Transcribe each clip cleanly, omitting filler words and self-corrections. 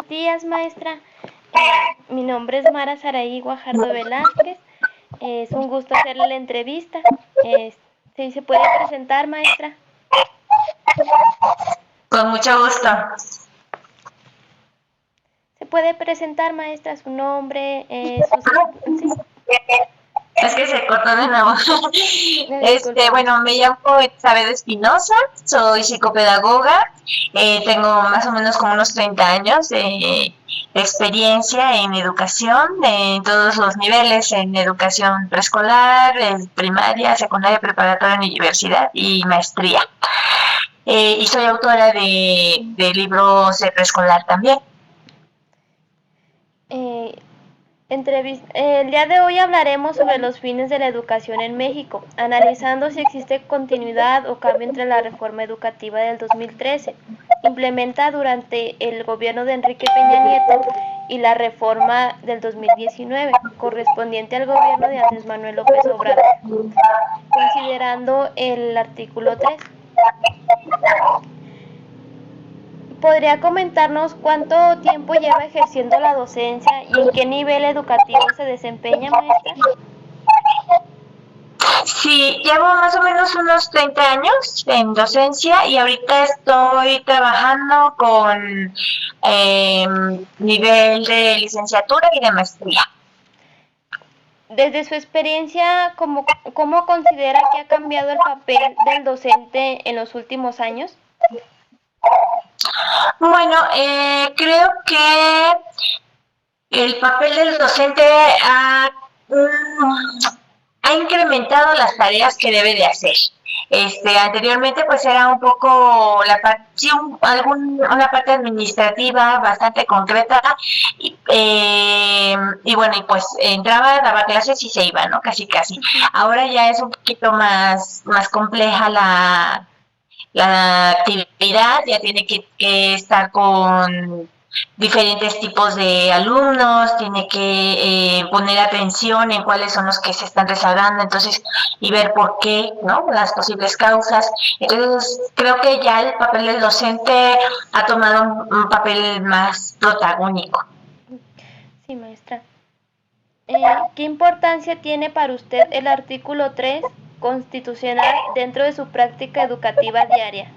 buenos días, maestra. Mi nombre es Mara Saraí Guajardo Velázquez. Es un gusto hacerle la entrevista. ¿Sí se puede presentar, maestra? Con mucho gusto. ¿Se puede presentar, maestra, su nombre, sí? Es que se cortó de nuevo. Me disculpamos. Bueno, me llamo Isabel Espinosa, soy psicopedagoga, tengo más o menos como unos 30 años de experiencia en educación, en todos los niveles, en educación preescolar, primaria, secundaria, preparatoria, universidad y maestría. Y soy autora de libros de preescolar también. Eh, El día de hoy hablaremos sobre los fines de la educación en México, analizando si existe continuidad o cambio entre la reforma educativa del 2013, implementada durante el gobierno de Enrique Peña Nieto, y la reforma del 2019, correspondiente al gobierno de Andrés Manuel López Obrador, considerando el artículo 3. ¿Podría comentarnos cuánto tiempo lleva ejerciendo la docencia y en qué nivel educativo se desempeña, maestra? Sí, llevo más o menos unos 30 años en docencia y ahorita estoy trabajando con nivel de licenciatura y de maestría. Desde su experiencia, ¿cómo considera que ha cambiado el papel del docente en los últimos años? Bueno, creo que el papel del docente ha incrementado las tareas que debe de hacer. Anteriormente pues era un poco una parte administrativa bastante concreta y bueno, y pues entraba, daba clases y se iba, ¿no? Casi casi. Ahora ya es un poquito más compleja la actividad, ya tiene que estar con diferentes tipos de alumnos, tiene que poner atención en cuáles son los que se están rezagando, entonces, y ver por qué, ¿no? Las posibles causas. Entonces, creo que ya el papel del docente ha tomado un papel más protagónico. Sí, maestra. ¿Qué importancia tiene para usted el artículo 3 constitucional dentro de su práctica educativa diaria?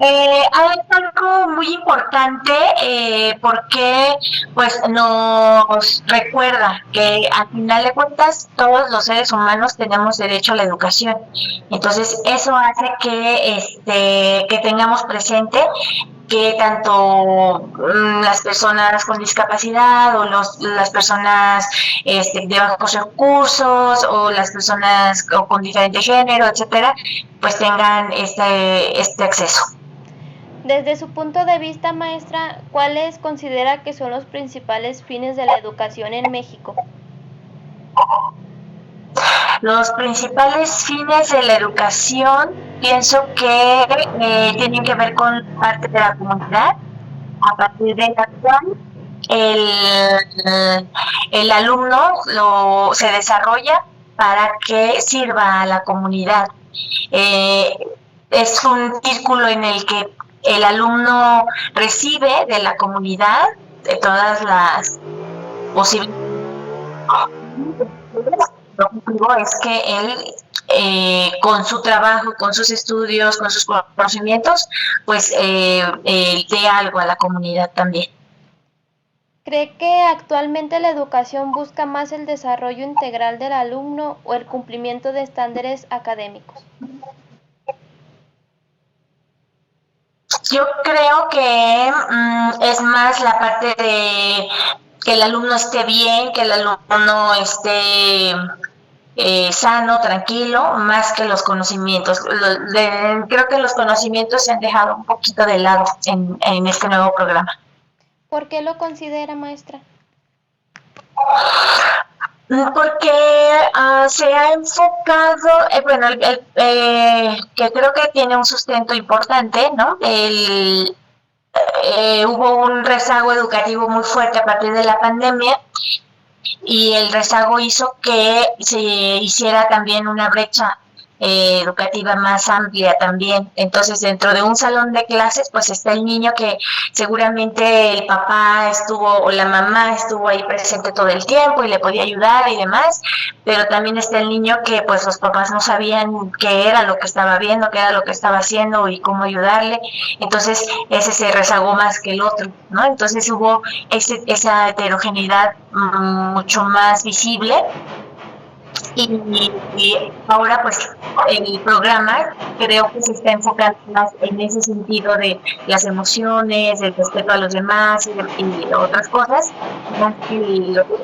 Hay algo muy importante porque pues nos recuerda que al final de cuentas todos los seres humanos tenemos derecho a la educación. Entonces eso hace que tengamos presente que tanto las personas con discapacidad o las personas de bajos recursos o las personas con diferente género, etcétera, pues tengan este acceso. Desde su punto de vista, maestra, ¿cuáles considera que son los principales fines de la educación en México? Los principales fines de la educación pienso que tienen que ver con parte de la comunidad. A partir de la cual el alumno se desarrolla para que sirva a la comunidad. Eh, es un círculo en el que el alumno recibe de la comunidad de todas las posibilidades. Lo objetivo es que él, con su trabajo, con sus estudios, con sus conocimientos, pues dé algo a la comunidad también. ¿Cree que actualmente la educación busca más el desarrollo integral del alumno o el cumplimiento de estándares académicos? Yo creo que es más la parte de que el alumno esté bien, que el alumno esté sano, tranquilo, más que los conocimientos. Creo que los conocimientos se han dejado un poquito de lado en este nuevo programa. ¿Por qué lo considera, maestra? Porque se ha enfocado, que creo que tiene un sustento importante, ¿no? Hubo un rezago educativo muy fuerte a partir de la pandemia y el rezago hizo que se hiciera también una brecha educativa más amplia también. Entonces, dentro de un salón de clases, pues está el niño que seguramente el papá estuvo o la mamá estuvo ahí presente todo el tiempo y le podía ayudar y demás, pero también está el niño que pues los papás no sabían qué era lo que estaba viendo, qué era lo que estaba haciendo y cómo ayudarle. Entonces, ese se rezagó más que el otro, ¿no? Entonces hubo esa heterogeneidad mucho más visible y ahora pues el programa creo que se está enfocando más en ese sentido de las emociones, el respeto a los demás y otras cosas, más que lo que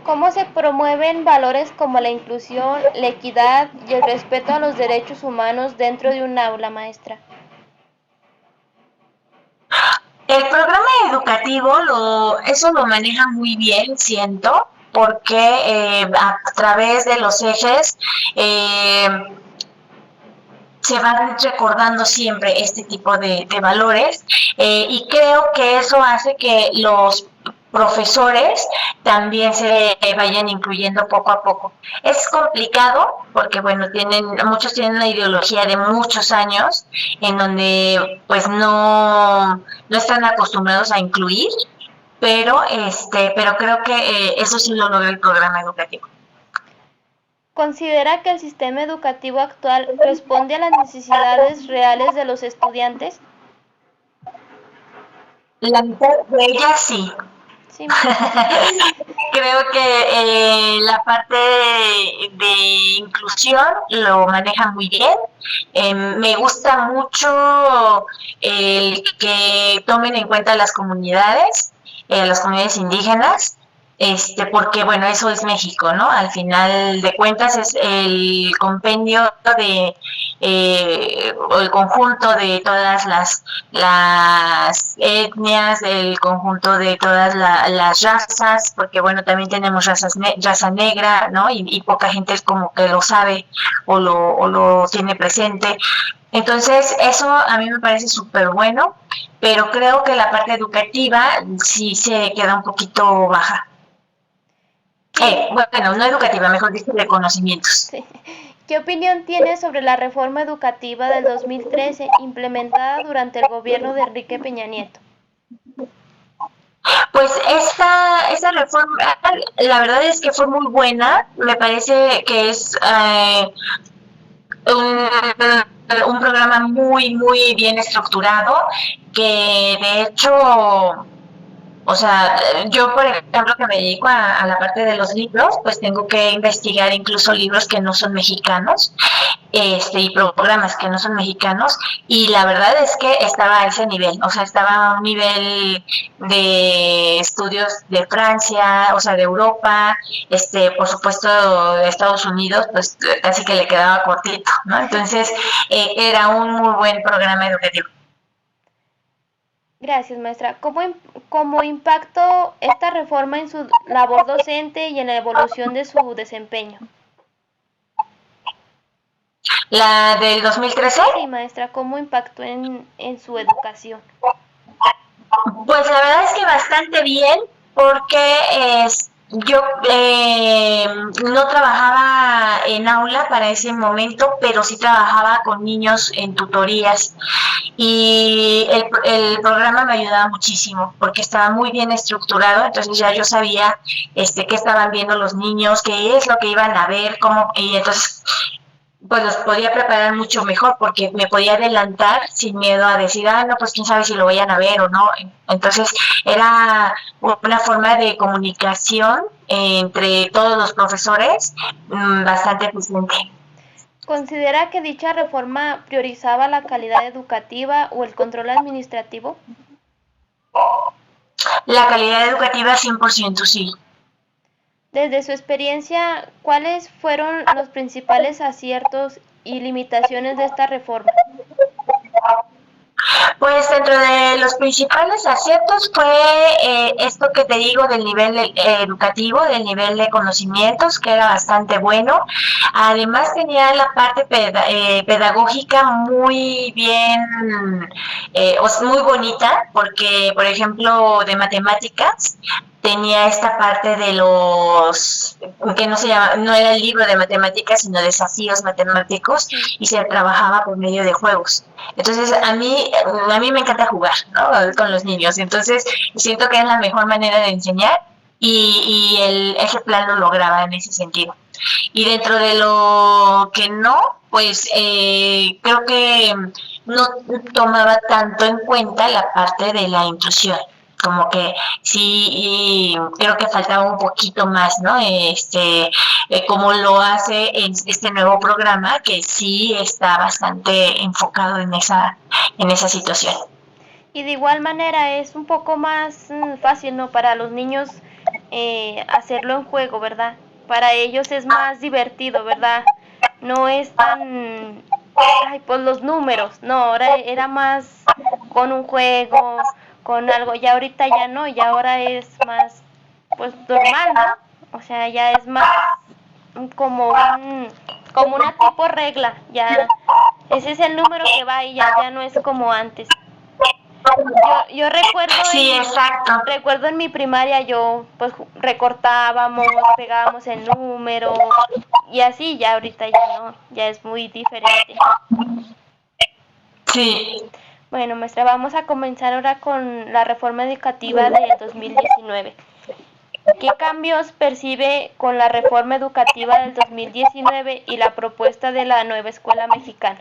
¿Cómo se promueven valores como la inclusión, la equidad y el respeto a los derechos humanos dentro de un aula, maestra? el programa educativo eso lo maneja muy bien, siento, porque a través de los ejes eh, se van recordando siempre este tipo de valores y creo que eso hace que los profesores también se vayan incluyendo poco a poco. Es complicado porque, bueno, muchos tienen una ideología de muchos años en donde pues no están acostumbrados a incluir, pero creo que eso sí lo logra el programa educativo. ¿Considera que el sistema educativo actual responde a las necesidades reales de los estudiantes? La mitad de ellas sí. Sí, maestra. Creo que la parte de inclusión lo maneja muy bien. Me gusta mucho el que tomen en cuenta las comunidades indígenas, porque bueno, eso es México, ¿no? Al final de cuentas es el compendio o el conjunto de todas las etnias, el conjunto de todas las razas, porque bueno, también tenemos raza negra, ¿no? Y poca gente es como que lo sabe o lo tiene presente. Entonces, eso a mí me parece súper bueno, pero creo que la parte educativa sí se queda un poquito baja. Bueno, no educativa, mejor dicho, de conocimientos. Sí. ¿Qué opinión tiene sobre la reforma educativa del 2013 implementada durante el gobierno de Enrique Peña Nieto? Pues esta reforma, la verdad es que fue muy buena. Me parece que es un programa muy, muy bien estructurado, que de hecho o sea, yo, por ejemplo, que me dedico a la parte de los libros, pues tengo que investigar incluso libros que no son mexicanos, y programas que no son mexicanos, y la verdad es que estaba a ese nivel, o sea, estaba a un nivel de estudios de Francia, o sea, de Europa, por supuesto, de Estados Unidos, pues casi que le quedaba cortito, ¿no? Entonces, era un muy buen programa educativo. Gracias, maestra. ¿Cómo impactó esta reforma en su labor docente y en la evolución de su desempeño? ¿La del 2013? Sí, maestra, ¿cómo impactó en su educación? Pues la verdad es que bastante bien, porque yo no trabajaba en aula para ese momento, pero sí trabajaba con niños en tutorías y el programa me ayudaba muchísimo porque estaba muy bien estructurado, entonces ya yo sabía qué estaban viendo los niños, qué es lo que iban a ver, cómo, y entonces pues los podía preparar mucho mejor porque me podía adelantar sin miedo a decir, no, pues quién sabe si lo vayan a ver o no. Entonces era una forma de comunicación entre todos los profesores bastante eficiente. ¿Considera que dicha reforma priorizaba la calidad educativa o el control administrativo? La calidad educativa 100% sí. Desde su experiencia, ¿cuáles fueron los principales aciertos y limitaciones de esta reforma? Pues dentro de los principales aciertos fue esto que te digo del nivel educativo, del nivel de conocimientos, que era bastante bueno. Además tenía la parte pedagógica muy bien, muy bonita, porque por ejemplo de matemáticas tenía esta parte de los que no se llama, no era el libro de matemáticas, sino desafíos matemáticos, y se trabajaba por medio de juegos. Entonces a mí me encanta jugar, ¿no? Con los niños, entonces siento que es la mejor manera de enseñar, ese plan lo lograba en ese sentido. Y dentro de lo que no, pues creo que no tomaba tanto en cuenta la parte de la inclusión, como que sí, y creo que faltaba un poquito más, ¿no? Como lo hace en este nuevo programa, que sí está bastante enfocado en esa situación. Y de igual manera es un poco más fácil, ¿no? Para los niños hacerlo en juego, ¿verdad? Para ellos es más divertido, ¿verdad? No es tan, ay, pues los números, no, ahora era más con un juego, con algo, ya ahorita ya no, y ahora es más, pues normal, ¿no? O sea, ya es más como como una tipo regla, ya, ese es el número que va y ya no es como antes. Yo Sí, exacto. recuerdo en mi primaria yo pues recortábamos, pegábamos el número y así, ya ahorita ya no, ya es muy diferente. Sí. Bueno, maestra, vamos a comenzar ahora con la reforma educativa del 2019. ¿Qué cambios percibe con la reforma educativa del 2019 y la propuesta de la nueva escuela mexicana?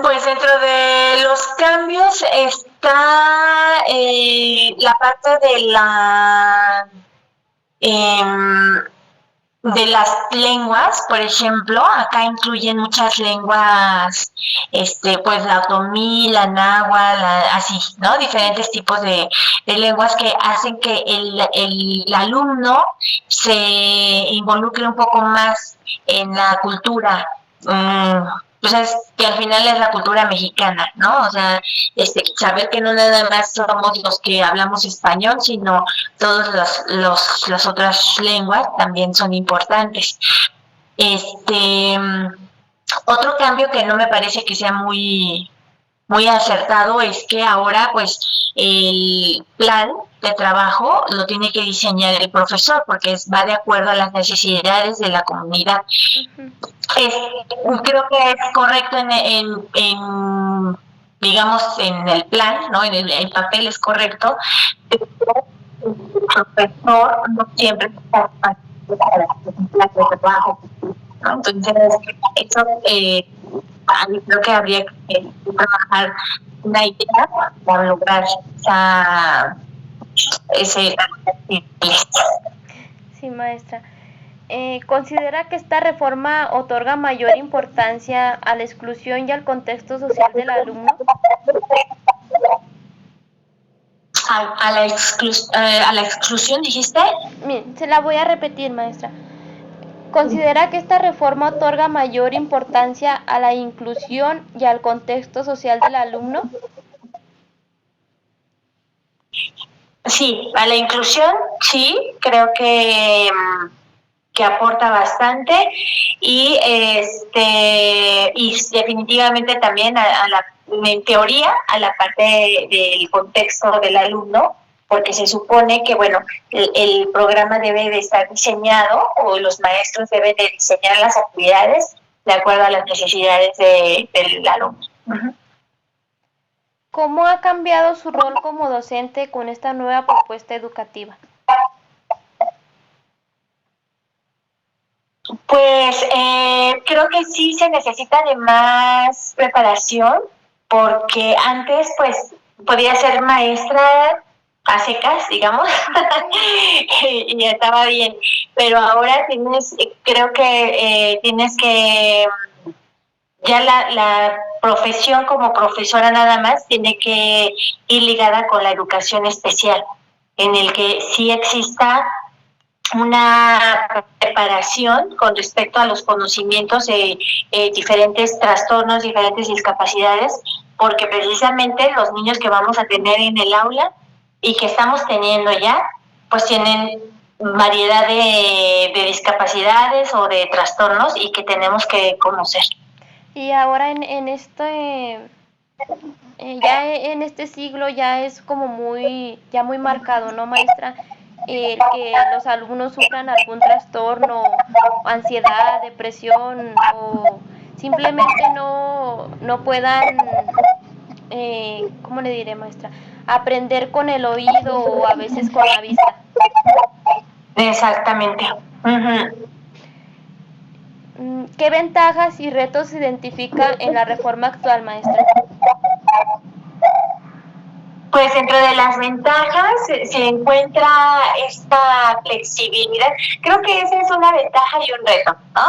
Pues dentro de los cambios está la parte eh, de las lenguas, por ejemplo. Acá incluyen muchas lenguas, pues la otomí, la náhuatl, así, ¿no? Diferentes tipos de lenguas que hacen que el alumno se involucre un poco más en la cultura. Pues es que al final es la cultura mexicana, ¿no? O sea, saber que no nada más somos los que hablamos español, sino todas las otras lenguas también son importantes. Otro cambio que no me parece que sea muy acertado es que ahora pues el plan de trabajo lo tiene que diseñar el profesor, porque va de acuerdo a las necesidades de la comunidad. Creo que es correcto digamos, en el plan, ¿no? En el papel es correcto, pero el profesor no siempre está para el trabajo, ¿no? Entonces, eso creo que habría que trabajar una idea para lograr ese. Sí, maestra. ¿Considera que esta reforma otorga mayor importancia a la exclusión y al contexto social del alumno? A la exclusión, dijiste. Bien, se la voy a repetir, maestra. ¿Considera que esta reforma otorga mayor importancia a la inclusión y al contexto social del alumno? Sí, a la inclusión, sí, creo que aporta bastante, y definitivamente también en teoría a la parte del contexto del alumno, porque se supone que bueno, el programa debe de estar diseñado, o los maestros deben de diseñar las actividades de acuerdo a las necesidades del alumno. Uh-huh. ¿Cómo ha cambiado su rol como docente con esta nueva propuesta educativa? Pues creo que sí se necesita de más preparación, porque antes pues podía ser maestra a secas, digamos, y estaba bien, pero ahora creo que tienes que, ya la profesión como profesora nada más tiene que ir ligada con la educación especial, en el que sí exista una preparación con respecto a los conocimientos de diferentes trastornos, diferentes discapacidades, porque precisamente los niños que vamos a tener en el aula y que estamos teniendo ya, pues tienen variedad de discapacidades o de trastornos, y que tenemos que conocer. Y ahora en este Ya en este siglo ya es como ya muy marcado, ¿no, maestra? El que los alumnos sufran algún trastorno, ansiedad, depresión o simplemente no puedan, ¿cómo le diré, maestra? Aprender con el oído o a veces con la vista. Exactamente. Uh-huh. ¿Qué ventajas y retos se identifica en la reforma actual, maestra? Pues dentro de las ventajas se encuentra esta flexibilidad. Creo que esa es una ventaja y un reto, ¿no?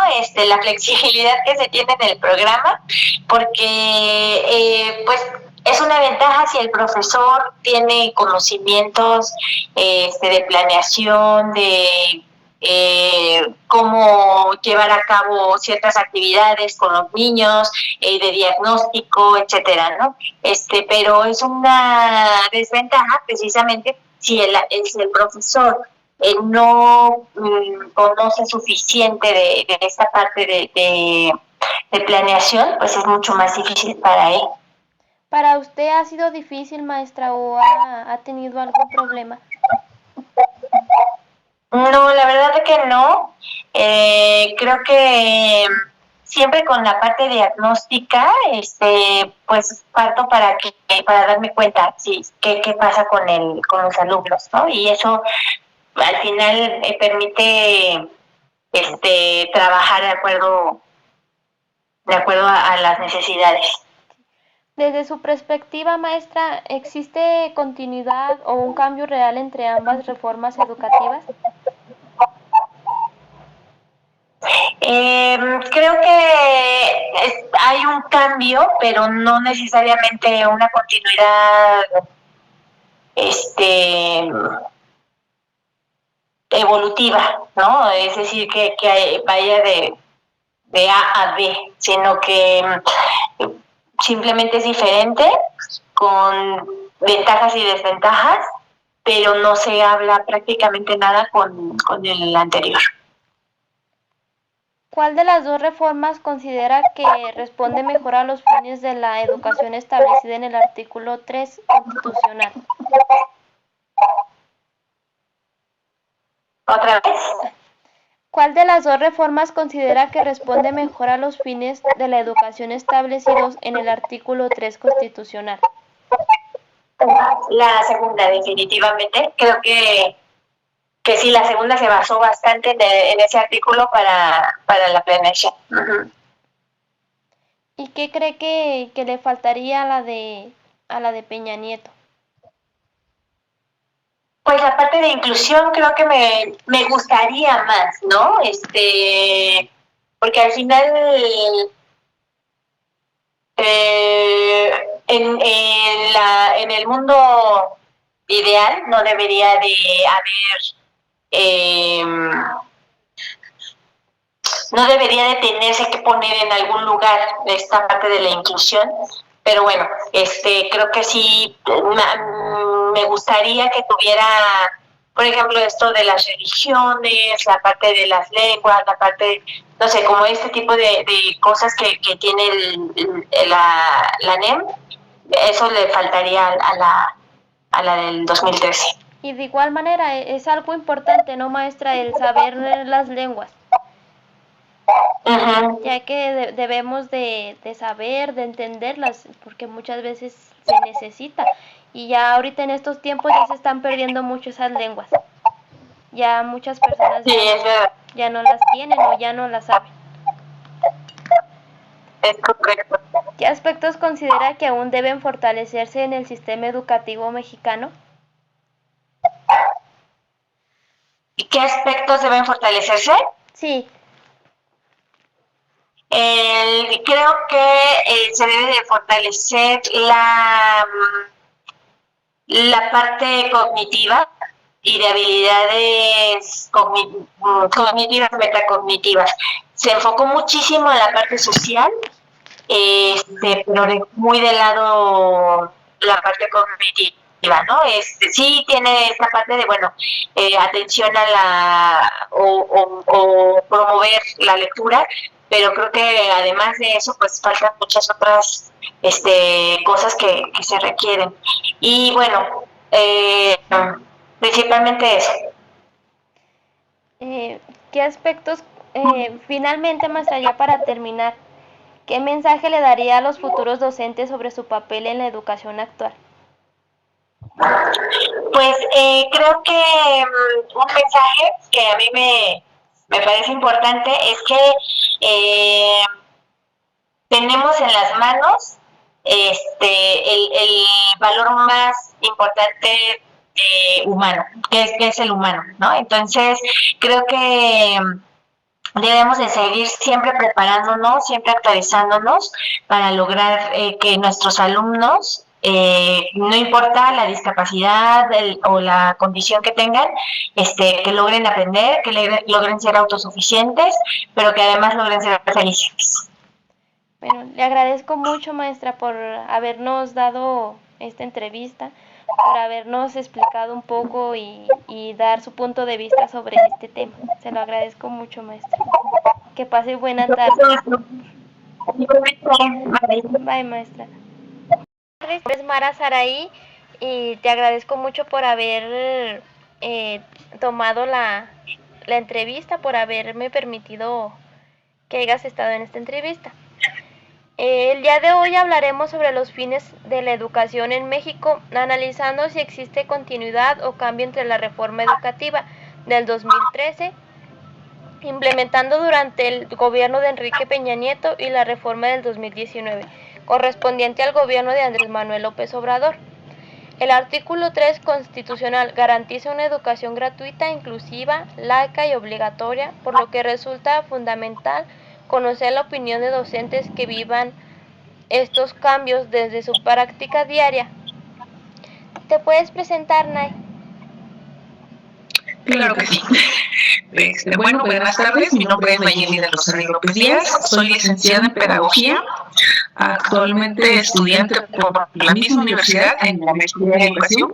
La flexibilidad que se tiene en el programa, porque pues es una ventaja si el profesor tiene conocimientos de planeación, de cómo llevar a cabo ciertas actividades con los niños, de diagnóstico, etcétera, ¿no? Pero es una desventaja precisamente si el profesor no conoce suficiente de esta parte de planeación, pues es mucho más difícil para él. ¿Para usted ha sido difícil, maestra, o ha tenido algún problema? No, la verdad es que no. Creo que siempre con la parte diagnóstica, pues parto para darme cuenta, sí, qué pasa con los alumnos, ¿no? Y eso al final permite, trabajar de acuerdo a las necesidades. Desde su perspectiva, maestra, ¿existe continuidad o un cambio real entre ambas reformas educativas? Creo que hay un cambio, pero no necesariamente una continuidad este evolutiva, ¿no? Es decir, que vaya de A a B, sino que simplemente es diferente, con ventajas y desventajas, pero no se habla prácticamente nada con el anterior. ¿Cuál de las dos reformas considera que responde mejor a los fines de la educación establecida en el artículo 3 constitucional? ¿Otra vez? ¿Cuál de las dos reformas considera que responde mejor a los fines de la educación establecidos en el artículo 3 constitucional? La segunda, definitivamente. Creo que sí, la segunda se basó bastante en ese artículo para la planeación. Uh-huh. ¿Y qué cree que le faltaría a la de Peña Nieto? Pues la parte de inclusión creo que me gustaría más, ¿no? Porque al final en el mundo ideal no debería de haber no debería de tenerse que poner en algún lugar esta parte de la inclusión, pero bueno, creo que sí me gustaría que tuviera, por ejemplo, esto de las religiones, la parte de las lenguas, la parte, no sé, como este tipo de cosas que tiene la NEM, eso le faltaría a la del 2013. Y de igual manera es algo importante, ¿no, maestra? El saber las lenguas. Uh-huh. Ya que debemos de saber, de entenderlas, porque muchas veces se necesita. Y ya ahorita en estos tiempos ya se están perdiendo mucho esas lenguas. Ya muchas personas ya no las tienen o ya no las saben. Es correcto. ¿Qué aspectos considera que aún deben fortalecerse en el sistema educativo mexicano? ¿Y qué aspectos deben fortalecerse? Sí. Creo que se debe de fortalecer la parte cognitiva y de habilidades cognitivas, metacognitivas. Se enfocó muchísimo en la parte social, pero muy de lado la parte cognitiva, ¿no? Sí tiene esta parte de, bueno, atención a o promover la lectura, pero creo que además de eso, pues faltan muchas otras cosas que se requieren. Y bueno, principalmente eso. ¿Qué aspectos, finalmente, maestra, ya para terminar, qué mensaje le daría a los futuros docentes sobre su papel en la educación actual? Pues creo que un mensaje que a mí me parece importante es que tenemos en las manos el valor más importante humano, que es el humano, ¿no? Entonces, creo que debemos de seguir siempre preparándonos, siempre actualizándonos para lograr que nuestros alumnos, no importa la discapacidad o la condición que tengan, que logren aprender, que logren ser autosuficientes, pero que además logren ser felices. Bueno, le agradezco mucho, maestra, por habernos dado esta entrevista, por habernos explicado un poco y dar su punto de vista sobre este tema. Se lo agradezco mucho, maestra. Que pase buena tarde. Bye, maestra. Es Mara Saraí y te agradezco mucho por haber tomado la entrevista, por haberme permitido que hayas estado en esta entrevista. El día de hoy hablaremos sobre los fines de la educación en México, analizando si existe continuidad o cambio entre la reforma educativa del 2013, implementando durante el gobierno de Enrique Peña Nieto, y la reforma del 2019, correspondiente al gobierno de Andrés Manuel López Obrador. El artículo 3 constitucional garantiza una educación gratuita, inclusiva, laica y obligatoria, por lo que resulta fundamental conocer la opinión de docentes que vivan estos cambios desde su práctica diaria. ¿Te puedes presentar, Nay? Claro que sí. Bueno, buenas tardes. Mi nombre es Nayeli de Rosario López Díaz. Soy licenciada en Pedagogía. Actualmente estudiante por la misma universidad en la Maestría de Educación.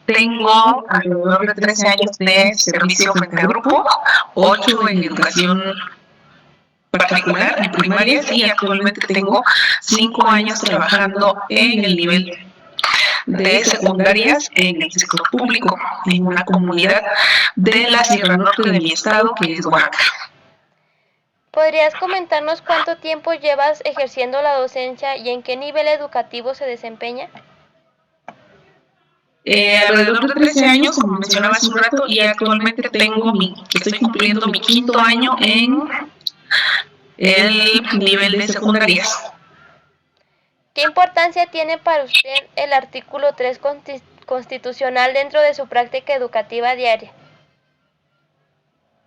Tengo alrededor de 13 años de servicio frente a grupo, 8 en educación particular, en primarias, y actualmente tengo 5 años trabajando en el nivel de secundarias en el sector público, en una comunidad de la Sierra Norte de mi estado, que es Oaxaca. ¿Podrías comentarnos cuánto tiempo llevas ejerciendo la docencia y en qué nivel educativo se desempeña? Alrededor de 13 años, como mencionaba hace un rato, y actualmente estoy cumpliendo mi 5.º año en el nivel de secundarias. ¿Qué importancia tiene para usted el artículo 3 constitucional dentro de su práctica educativa diaria?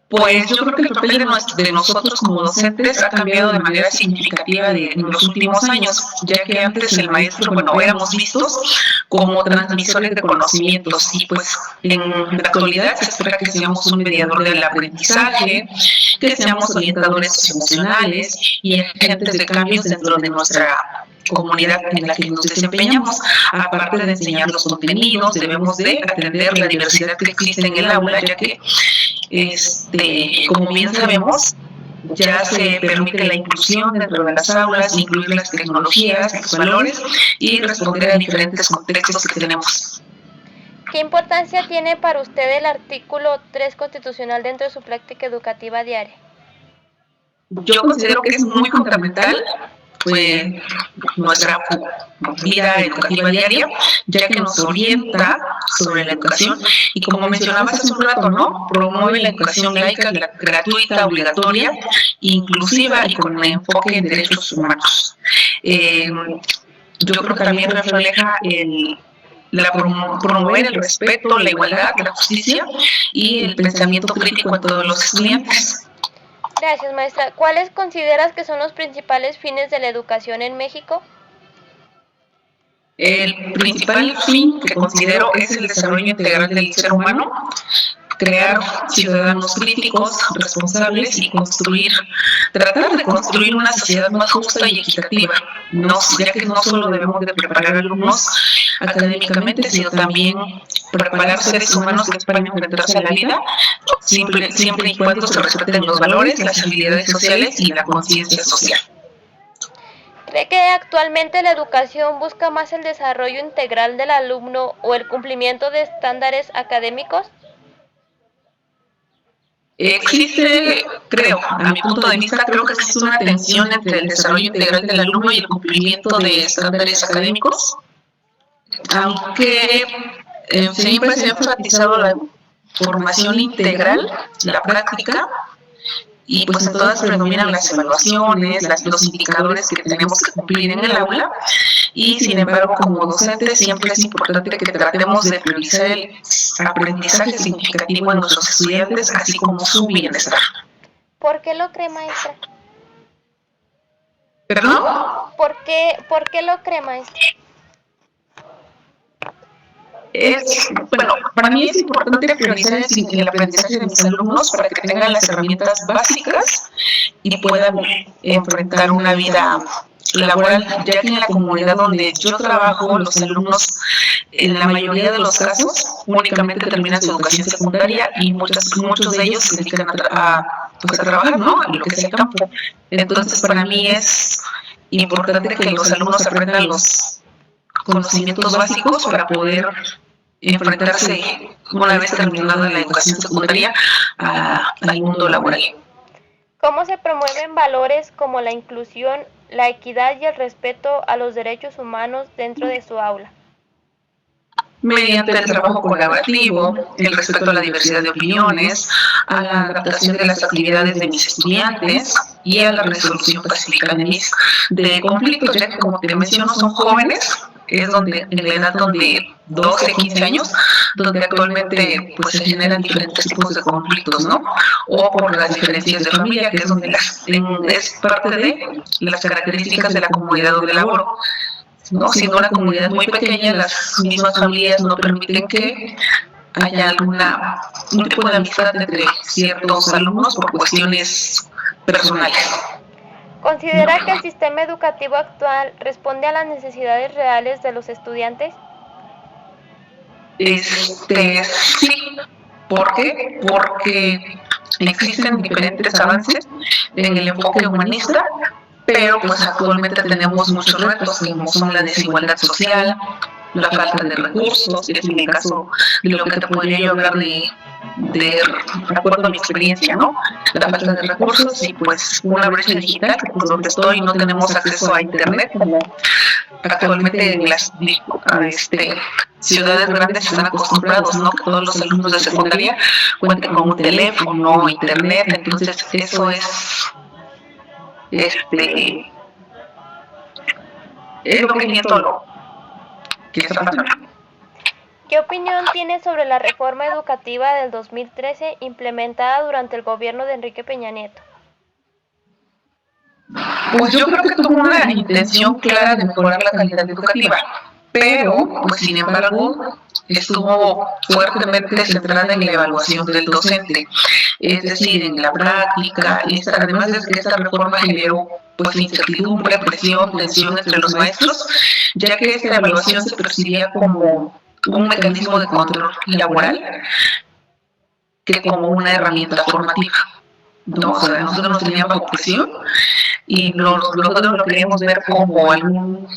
Pues yo creo que el papel de nosotros como docentes ha cambiado de manera significativa en los últimos años, ya que antes el maestro, éramos vistos como transmisores de conocimientos, y pues en la actualidad se espera que seamos un mediador del aprendizaje, que seamos orientadores socioemocionales y agentes de cambios dentro de nuestra comunidad en la que nos desempeñamos. Aparte de enseñar los contenidos, debemos de atender la diversidad que existe en el aula, ya que como bien sabemos, ya se permite la inclusión dentro de las aulas, incluir las tecnologías, los valores y responder a diferentes contextos que tenemos. ¿Qué importancia tiene para usted el artículo 3 constitucional dentro de su práctica educativa diaria? Yo considero que es muy fundamental nuestra vida educativa diaria, ya que nos orienta sobre la educación y, como mencionabas hace un rato, ¿no?, promueve la educación laica, gratuita, obligatoria, inclusiva y con enfoque en derechos humanos. Yo creo que también refleja promover el respeto, la igualdad, la justicia y el pensamiento crítico en todos los estudiantes. Gracias, maestra. ¿Cuáles consideras que son los principales fines de la educación en México? El principal fin que considero es el desarrollo integral del ser humano, crear ciudadanos críticos, responsables y tratar de construir una sociedad más justa y equitativa, ya que no solo debemos de preparar alumnos académicamente, sino también preparar seres humanos que puedan enfrentarse a la vida, siempre y cuando se respeten los valores, las habilidades sociales y la conciencia social. ¿Cree que actualmente la educación busca más el desarrollo integral del alumno o el cumplimiento de estándares académicos? Existe, creo, a mi punto de vista, creo que existe una tensión entre el desarrollo integral del alumno y el cumplimiento de estándares académicos, aunque siempre se ha enfatizado la formación integral, la práctica, y pues en todas predominan las evaluaciones, los indicadores que tenemos que cumplir en el aula, y sin embargo como docentes siempre es importante que tratemos de priorizar el aprendizaje significativo en nuestros estudiantes, así como su bienestar. ¿Por qué lo cree, maestra? ¿Perdón? ¿Por qué lo cree, maestra? Bueno, para mí es importante priorizar el aprendizaje de mis alumnos para que tengan las herramientas básicas y puedan enfrentar una vida laboral, ya que en la comunidad donde yo trabajo, los alumnos, en la mayoría de los casos, únicamente terminan su educación secundaria y muchos de ellos se dedican a trabajar, ¿no? A lo que es el campo. Entonces, para mí es importante que los alumnos aprendan los conocimientos básicos para poder enfrentarse, una vez terminada la educación secundaria, al mundo laboral. ¿Cómo se promueven valores como la inclusión, la equidad y el respeto a los derechos humanos dentro de su aula? Mediante el trabajo colaborativo, el respeto a la diversidad de opiniones, a la adaptación de las actividades de mis estudiantes y a la resolución pacífica de conflictos, ya que como te menciono son jóvenes, es donde en la edad donde 12, 15 años, donde actualmente pues se generan diferentes tipos de conflictos, ¿no? O por las diferencias de familia, que es donde es parte de las características de la comunidad donde laboro. ¿No? Siendo una comunidad muy pequeña, las mismas familias no permiten que haya un tipo de amistad entre ciertos alumnos por cuestiones personales. ¿Considera que el sistema educativo actual responde a las necesidades reales de los estudiantes? Sí. ¿Por qué? Porque existen diferentes avances en el enfoque humanista, pero pues actualmente tenemos muchos retos como son la desigualdad social, la falta de recursos, es en el caso de lo que te podría yo hablar de acuerdo a mi experiencia, ¿no? La falta de recursos y pues una brecha digital, que por donde estoy no tenemos acceso a internet, como actualmente en las ciudades grandes están acostumbrados, ¿no? Que todos los alumnos de secundaria cuenten con un teléfono, internet, entonces eso es lo que siento lo que está pasando. ¿Qué opinión tiene sobre la reforma educativa del 2013 implementada durante el gobierno de Enrique Peña Nieto? Pues yo creo que tuvo una intención clara de mejorar la calidad educativa, pero, pues sin embargo, estuvo fuertemente centrada en la evaluación del docente, es decir, en la práctica, y además de que esta reforma generó pues incertidumbre, presión, tensión entre los maestros, ya que esta evaluación se percibía como un mecanismo de control laboral que como una herramienta formativa. ¿No? O sea, nosotros nos teníamos bajo presión y nosotros lo queríamos ver como algún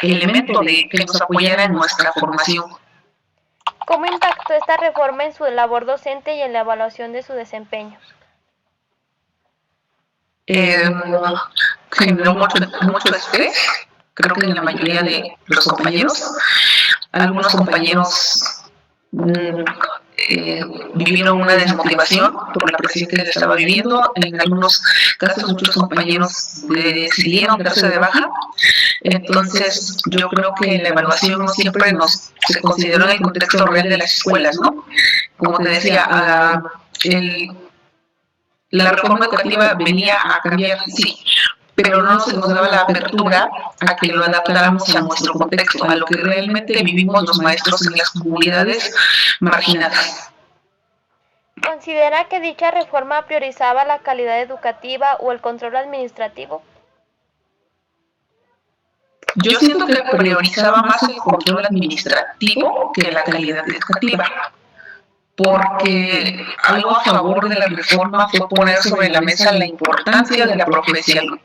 elemento que nos apoyara en nuestra formación. ¿Cómo impactó esta reforma en su labor docente y en la evaluación de su desempeño? Generó mucho estrés, creo que en la mayoría de los compañeros. Algunos compañeros vivieron una desmotivación por la presión que les estaba viviendo. En algunos casos muchos compañeros decidieron darse de baja. Entonces yo creo que la evaluación no siempre se consideró en el contexto real de las escuelas, ¿no? Como te decía, la reforma educativa venía a cambiar, sí, pero no se nos daba la apertura a que lo adaptáramos a nuestro contexto, a lo que realmente vivimos los maestros en las comunidades marginadas. ¿Considera que dicha reforma priorizaba la calidad educativa o el control administrativo? Yo siento que priorizaba más el control administrativo que la calidad educativa. porque algo a favor de la reforma fue poner sobre la mesa la importancia de la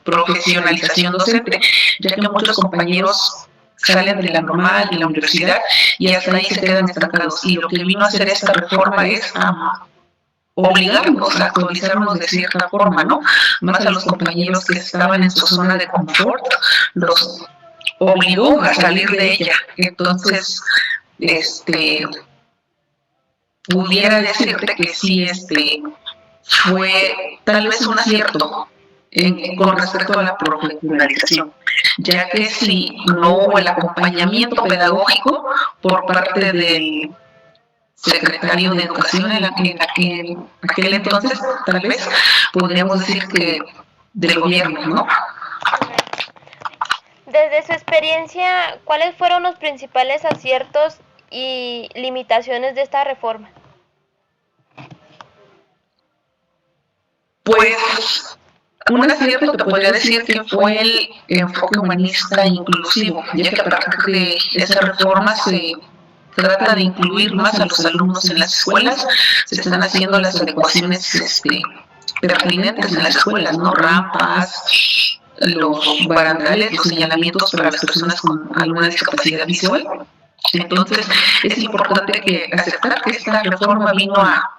profesionalización docente, ya que muchos compañeros salen de la normal, de la universidad, y hasta ahí se quedan estancados. Y lo que vino a hacer esta reforma es obligarnos a actualizarnos de cierta forma, ¿no? Más a los compañeros que estaban en su zona de confort, los obligó a salir de ella. Entonces, pudiera decirte que sí, fue tal vez un acierto con respecto a la profesionalización, ya que si no hubo el acompañamiento pedagógico por parte del secretario de Educación en aquel entonces, tal vez podríamos decir que del gobierno, ¿no? Desde su experiencia, ¿cuáles fueron los principales aciertos y limitaciones de esta reforma? Pues un acierto te podría decir que fue el enfoque humanista e inclusivo, ya que a partir de esa reforma se trata de incluir más a los alumnos en las escuelas, se están haciendo las adecuaciones pertinentes en las escuelas, ¿no? Rampas, los barandales, los señalamientos para las personas con alguna discapacidad visual. Entonces, es importante que aceptar que esta reforma vino a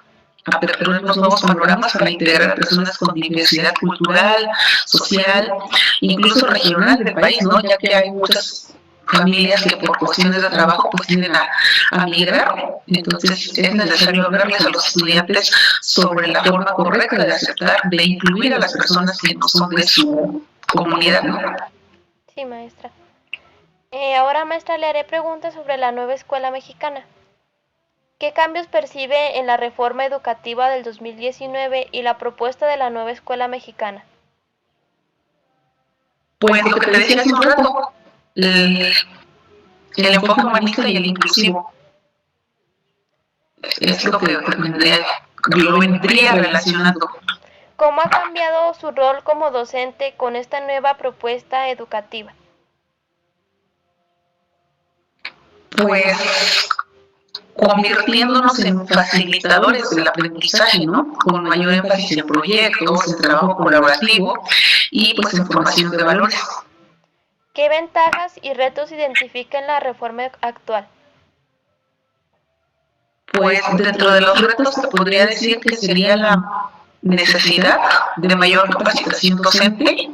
aperturar los nuevos panoramas para integrar a personas con diversidad cultural, social, incluso regional del país, ¿no? Ya que hay muchas familias que por cuestiones de trabajo pues tienden a migrar. Entonces es necesario hablarles a los estudiantes sobre la forma correcta de aceptar, de incluir a las personas que no son de su comunidad, ¿no? Sí, maestra. Ahora, maestra, le haré preguntas sobre la nueva escuela mexicana. ¿Qué cambios percibe en la reforma educativa del 2019 y la propuesta de la nueva escuela mexicana? Pues lo que te decía hace un rato, el enfoque humanista y el inclusivo. Es lo que lo vendría relacionando. ¿Cómo ha cambiado su rol como docente con esta nueva propuesta educativa? Pues convirtiéndonos en facilitadores del aprendizaje, ¿no? Con mayor énfasis en proyectos, en trabajo colaborativo y pues en formación de valores. ¿Qué ventajas y retos identifica en la reforma actual? Pues dentro de los retos se podría decir que sería la necesidad de mayor capacitación docente,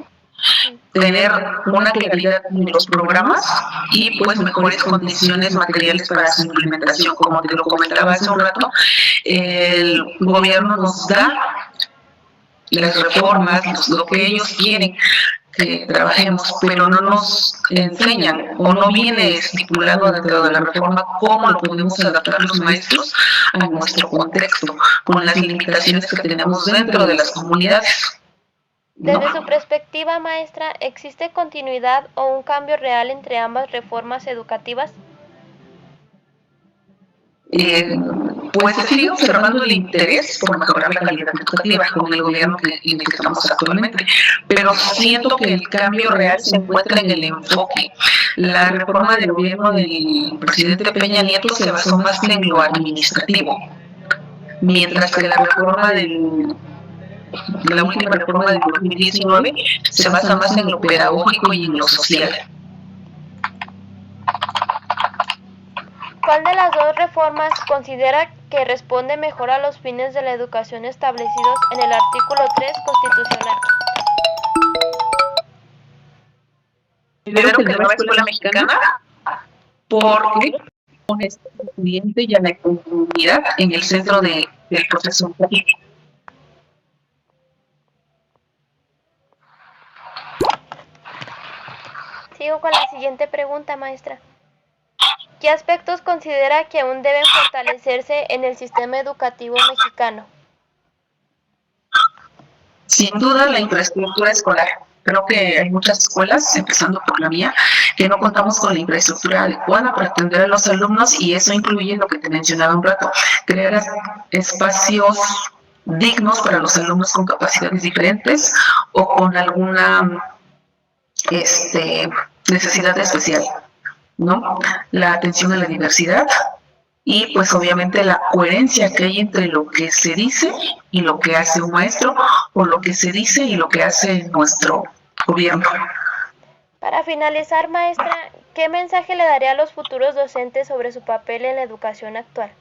tener una claridad en los programas y pues mejores condiciones materiales para su implementación. Como te lo comentaba hace un rato, el gobierno nos da las reformas, lo que ellos quieren que trabajemos, pero no nos enseñan o no viene estipulado dentro de la reforma cómo lo podemos adaptar los maestros a nuestro contexto, con las limitaciones que tenemos dentro de las comunidades. Desde su perspectiva, maestra, ¿existe continuidad o un cambio real entre ambas reformas educativas? Pues se sigue observando el interés por mejorar la calidad educativa con el gobierno en el que estamos actualmente, pero siento que el cambio real se encuentra en el enfoque. La reforma del gobierno del presidente Peña Nieto se basó más en lo administrativo, mientras que la última reforma del 2019 se basa más en lo pedagógico y en lo social. ¿Cuál de las dos reformas considera que responde mejor a los fines de la educación establecidos en el artículo 3 constitucional? Creo que la nueva escuela mexicana, porque pone al estudiante y a la comunidad en el centro del proceso educativo. Sigo con la siguiente pregunta, maestra. ¿Qué aspectos considera que aún deben fortalecerse en el sistema educativo mexicano? Sin duda, la infraestructura escolar. Creo que hay muchas escuelas, empezando por la mía, que no contamos con la infraestructura adecuada para atender a los alumnos, y eso incluye lo que te mencionaba un rato, crear espacios dignos para los alumnos con capacidades diferentes o con alguna necesidad especial, ¿no? La atención a la diversidad, y pues obviamente la coherencia que hay entre lo que se dice y lo que hace un maestro, o lo que se dice y lo que hace nuestro gobierno. Para finalizar, maestra, ¿qué mensaje le daría a los futuros docentes sobre su papel en la educación actual?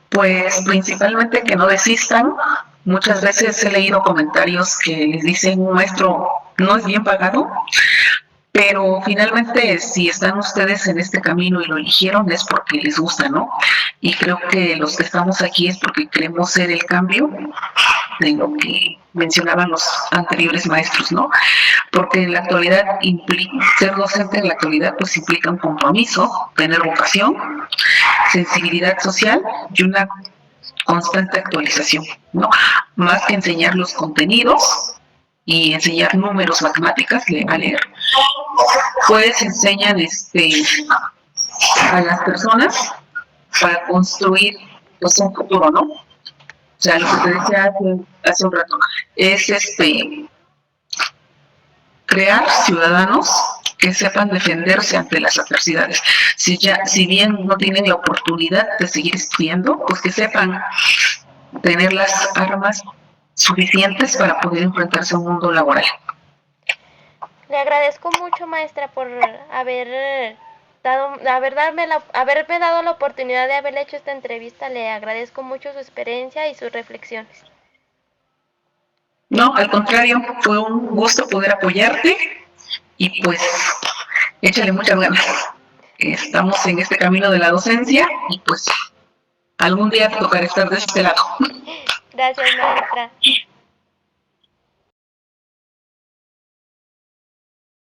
Pues principalmente que no desistan. Muchas veces he leído comentarios que les dicen un maestro no es bien pagado, pero finalmente si están ustedes en este camino y lo eligieron es porque les gusta, ¿no? Y creo que los que estamos aquí es porque queremos ser el cambio de lo que mencionaban los anteriores maestros, ¿no? Porque en la actualidad ser docente en la actualidad pues implica un compromiso, tener vocación, sensibilidad social y una constante actualización, ¿no? Más que enseñar los contenidos y enseñar números, matemáticas, a leer, pues enseñan a las personas para construir pues un futuro, ¿no? O sea, lo que te decía hace un rato, es crear ciudadanos que sepan defenderse ante las adversidades. Si bien no tienen la oportunidad de seguir estudiando, pues que sepan tener las armas suficientes para poder enfrentarse a un mundo laboral. Le agradezco mucho, maestra, por haberme dado la oportunidad de haberle hecho esta entrevista. Le agradezco mucho su experiencia y sus reflexiones. No, al contrario, fue un gusto poder apoyarte y pues échale muchas ganas. Estamos en este camino de la docencia y pues algún día te tocará estar de este lado. Gracias, maestra.